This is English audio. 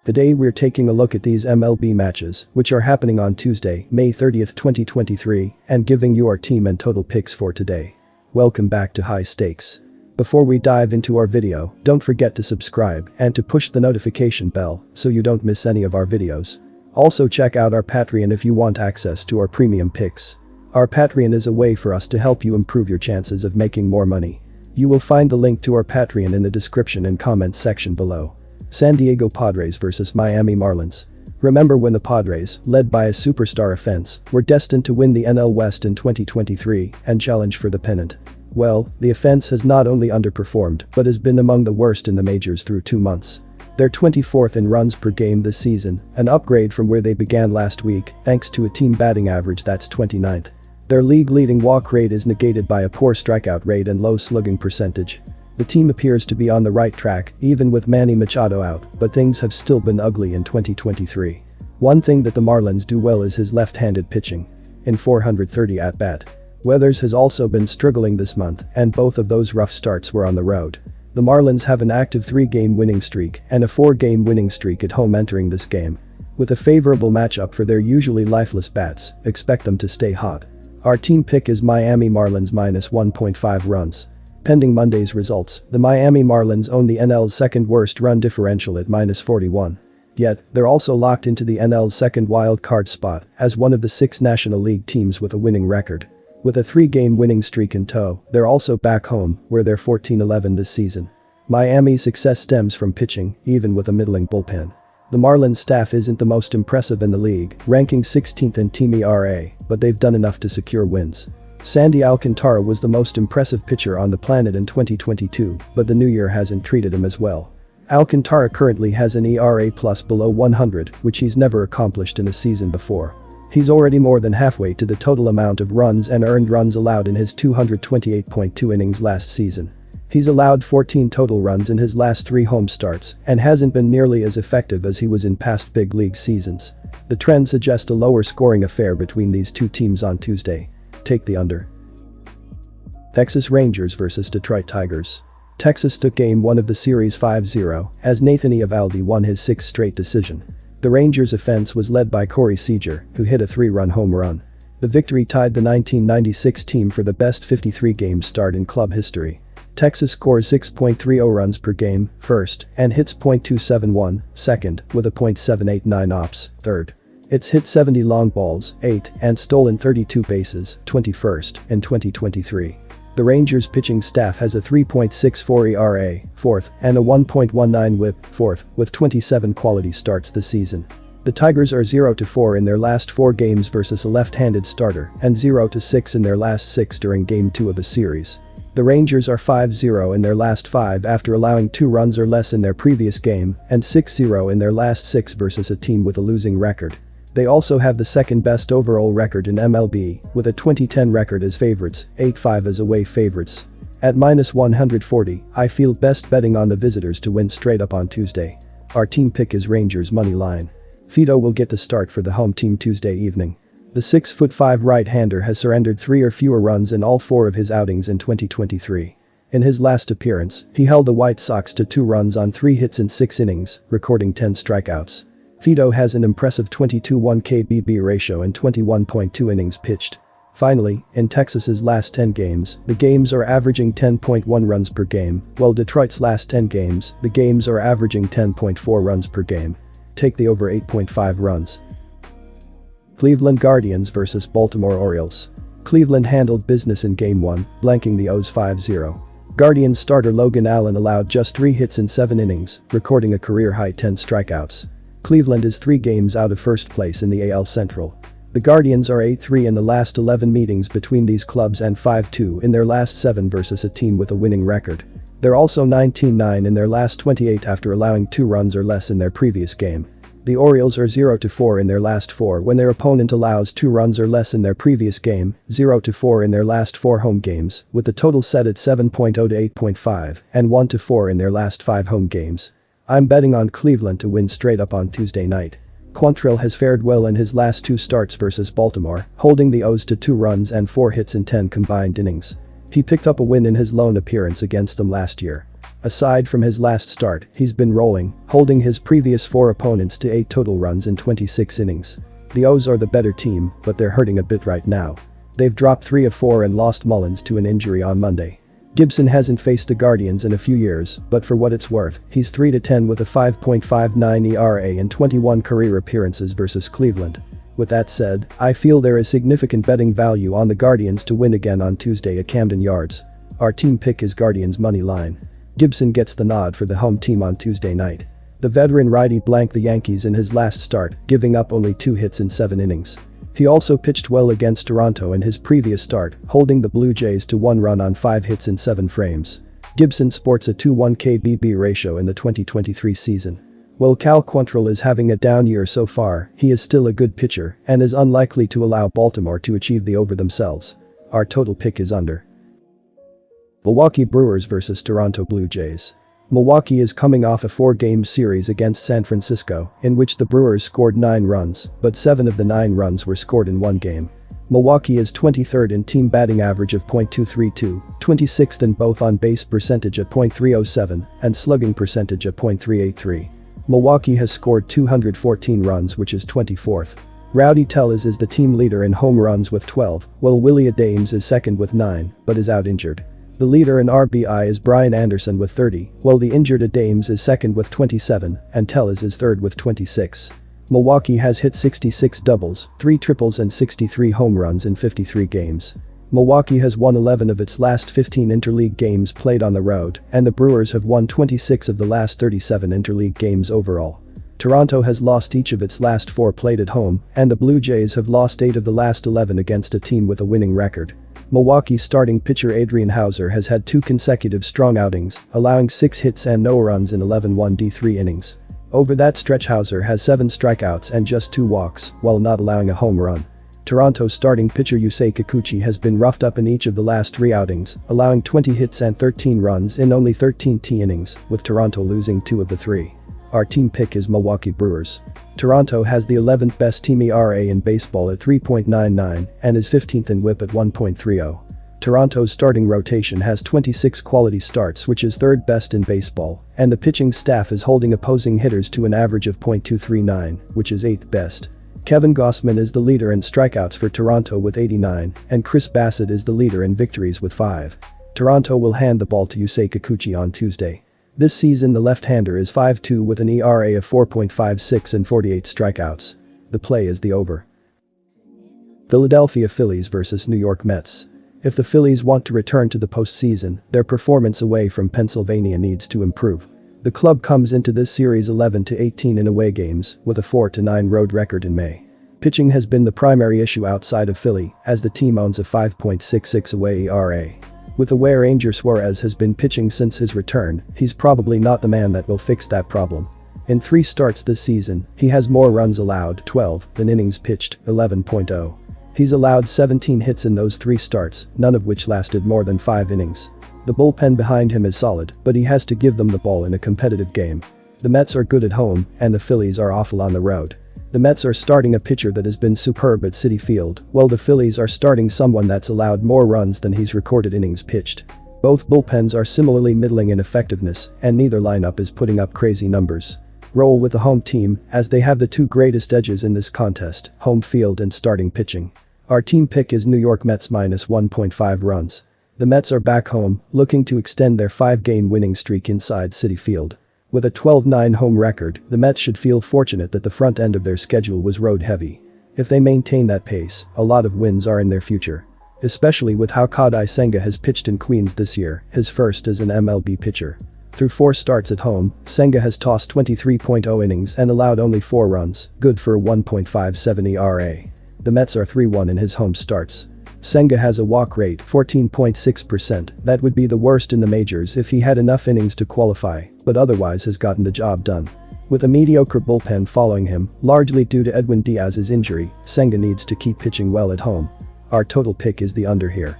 Today we're taking a look at these MLB matches, which are happening on Tuesday, May 30th, 2023, and giving you our team and total picks for today. Welcome back to High Stakes. Before we dive into our video, don't forget to subscribe and to push the notification bell so you don't miss any of our videos. Also check out our Patreon if you want access to our premium picks. Our Patreon is a way for us to help you improve your chances of making more money. You will find the link to our Patreon in the description and comments section below. San Diego Padres vs Miami Marlins. Remember when the Padres, led by a superstar offense, were destined to win the NL West in 2023 and challenge for the pennant? Well, the offense has not only underperformed but has been among the worst in the majors through 2 months. They're 24th in runs per game this season, an upgrade from where they began last week thanks to a team batting average that's 29th. Their league-leading walk rate is negated by a poor strikeout rate and low slugging percentage. The team appears to be on the right track, even with Manny Machado out, but things have still been ugly in 2023. One thing that the Marlins do well is his left-handed pitching. In 430 at-bat. Weathers has also been struggling this month, and both of those rough starts were on the road. The Marlins have an active 3-game winning streak and a 4-game winning streak at home entering this game. With a favorable matchup for their usually lifeless bats, expect them to stay hot. Our team pick is Miami Marlins minus 1.5 runs. Pending Monday's results, the Miami Marlins own the NL's second worst run differential at minus 41. Yet, they're also locked into the NL's second wild card spot as one of the 6 National League teams with a winning record. With a 3-game winning streak in tow, they're also back home, where they're 14-11 this season. Miami's success stems from pitching, even with a middling bullpen. The Marlins staff isn't the most impressive in the league, ranking 16th in team ERA, but they've done enough to secure wins. Sandy Alcantara was the most impressive pitcher on the planet in 2022, but the new year hasn't treated him as well. Alcantara currently has an ERA plus below 100, which he's never accomplished in a season before. He's already more than halfway to the total amount of runs and earned runs allowed in his 228.2 innings last season. He's allowed 14 total runs in his last 3 home starts and hasn't been nearly as effective as he was in past big league seasons. The trend suggests a lower scoring affair between these two teams on Tuesday. Take the under. Texas Rangers vs Detroit Tigers. Texas took game 1 of the series 5-0 as Nathan Eovaldi won his 6th straight decision. The Rangers' offense was led by Corey Seager, who hit a 3-run home run. The victory tied the 1996 team for the best 53-game start in club history. Texas scores 6.30 runs per game, first, and hits .271, second, with a .789 ops, third. It's hit 70 long balls, 8, and stolen 32 bases, 21st, in 2023. The Rangers pitching staff has a 3.64 ERA, 4th, and a 1.19 WHIP, 4th, with 27 quality starts this season. The Tigers are 0-4 in their last 4 games versus a left-handed starter and 0-6 in their last 6 during Game 2 of the series. The Rangers are 5-0 in their last 5 after allowing 2 runs or less in their previous game and 6-0 in their last 6 versus a team with a losing record. They also have the second best overall record in MLB, with a 2010 record as favorites, 8-5 as away favorites. At minus 140, I feel best betting on the visitors to win straight up on Tuesday. Our team pick is Rangers money line. Fido will get the start for the home team Tuesday evening. The 6'5" right-hander has surrendered 3 or fewer runs in all 4 of his outings in 2023. In his last appearance, he held the White Sox to 2 runs on 3 hits in 6 innings, recording 10 strikeouts. Fido has an impressive 22-1 KBB ratio and 21.2 innings pitched. Finally, in Texas's last 10 games, the games are averaging 10.1 runs per game, while Detroit's last 10 games, the games are averaging 10.4 runs per game. Take the over 8.5 runs. Cleveland Guardians vs Baltimore Orioles. Cleveland handled business in Game 1, blanking the O's 5-0. Guardians starter Logan Allen allowed just 3 hits in 7 innings, recording a career-high 10 strikeouts. Cleveland is 3 games out of first place in the AL Central. The Guardians are 8-3 in the last 11 meetings between these clubs and 5-2 in their last 7 versus a team with a winning record. They're also 19-9 in their last 28 after allowing 2 runs or less in their previous game. The Orioles are 0-4 in their last 4 when their opponent allows 2 runs or less in their previous game, 0-4 in their last 4 home games, with the total set at 7.0 to 8.5, and 1-4 in their last 5 home games. I'm betting on Cleveland to win straight up on Tuesday night. Quantrill has fared well in his last 2 starts versus Baltimore, holding the O's to 2 runs and 4 hits in 10 combined innings. He picked up a win in his lone appearance against them last year. Aside from his last start, he's been rolling, holding his previous 4 opponents to 8 total runs in 26 innings. The O's are the better team, but they're hurting a bit right now. They've dropped 3 of 4 and lost Mullins to an injury on Monday. Gibson hasn't faced the Guardians in a few years, but for what it's worth, he's 3-10 with a 5.59 ERA in 21 career appearances versus Cleveland. With that said, I feel there is significant betting value on the Guardians to win again on Tuesday at Camden Yards. Our team pick is Guardians money line. Gibson gets the nod for the home team on Tuesday night. The veteran righty blanked the Yankees in his last start, giving up only 2 hits in 7 innings. He also pitched well against Toronto in his previous start, holding the Blue Jays to 1 run on 5 hits in 7 frames. Gibson sports a 2:1 KBB ratio in the 2023 season. While Cal Quantrill is having a down year so far, he is still a good pitcher and is unlikely to allow Baltimore to achieve the over themselves. Our total pick is under. Milwaukee Brewers vs Toronto Blue Jays. Milwaukee is coming off a 4-game series against San Francisco, in which the Brewers scored 9 runs, but 7 of the 9 runs were scored in 1 game. Milwaukee is 23rd in team batting average of .232, 26th in both on-base percentage at .307, and slugging percentage at .383. Milwaukee has scored 214 runs, which is 24th. Rowdy Tellez is the team leader in home runs with 12, while Willie Adames is second with 9, but is out injured. The leader in RBI is Brian Anderson with 30, while the injured Adames is second with 27, and Tellez is third with 26. Milwaukee has hit 66 doubles, 3 triples and 63 home runs in 53 games. Milwaukee has won 11 of its last 15 interleague games played on the road, and the Brewers have won 26 of the last 37 interleague games overall. Toronto has lost each of its last 4 played at home, and the Blue Jays have lost 8 of the last 11 against a team with a winning record. Milwaukee's starting pitcher Adrian Houser has had 2 consecutive strong outings, allowing 6 hits and no runs in 11 1/3 innings. Over that stretch, Houser has 7 strikeouts and just 2 walks, while not allowing a home run. Toronto's starting pitcher Yusei Kikuchi has been roughed up in each of the last 3 outings, allowing 20 hits and 13 runs in only 13 innings, with Toronto losing 2 of the 3. Our team pick is Milwaukee Brewers. Toronto has the 11th best team ERA in baseball at 3.99 and is 15th in WHIP at 1.30. Toronto's starting rotation has 26 quality starts, which is 3rd best in baseball, and the pitching staff is holding opposing hitters to an average of .239, which is 8th best. Kevin Gausman is the leader in strikeouts for Toronto with 89, and Chris Bassett is the leader in victories with 5. Toronto will hand the ball to Yusei Kikuchi on Tuesday. This season the left-hander is 5-2 with an ERA of 4.56 and 48 strikeouts. The play is the over. Philadelphia Phillies vs New York Mets. If the Phillies want to return to the postseason, their performance away from Pennsylvania needs to improve. The club comes into this series 11-18 in away games, with a 4-9 road record in May. Pitching has been the primary issue outside of Philly, as the team owns a 5.66 away ERA. With aware Ranger Suarez has been pitching since his return, he's probably not the man that will fix that problem. In 3 starts this season, he has more runs allowed, 12, than innings pitched, 11.0. He's allowed 17 hits in those 3 starts, none of which lasted more than 5 innings. The bullpen behind him is solid, but he has to give them the ball in a competitive game. The Mets are good at home, and the Phillies are awful on the road. The Mets are starting a pitcher that has been superb at Citi Field, while the Phillies are starting someone that's allowed more runs than he's recorded innings pitched. Both bullpens are similarly middling in effectiveness, and neither lineup is putting up crazy numbers. Roll with the home team, as they have the 2 greatest edges in this contest, home field and starting pitching. Our team pick is New York Mets minus 1.5 runs. The Mets are back home, looking to extend their 5-game winning streak inside Citi Field. With a 12-9 home record, the Mets should feel fortunate that the front end of their schedule was road heavy. If they maintain that pace, a lot of wins are in their future. Especially with how Kodai Senga has pitched in Queens this year, his first as an MLB pitcher. Through 4 starts at home, Senga has tossed 23.0 innings and allowed only 4 runs, good for a 1.57 ERA. The Mets are 3-1 in his home starts. Senga has a walk rate, 14.6%, that would be the worst in the majors if he had enough innings to qualify, but otherwise has gotten the job done. With a mediocre bullpen following him, largely due to Edwin Diaz's injury, Senga needs to keep pitching well at home. Our total pick is the under here.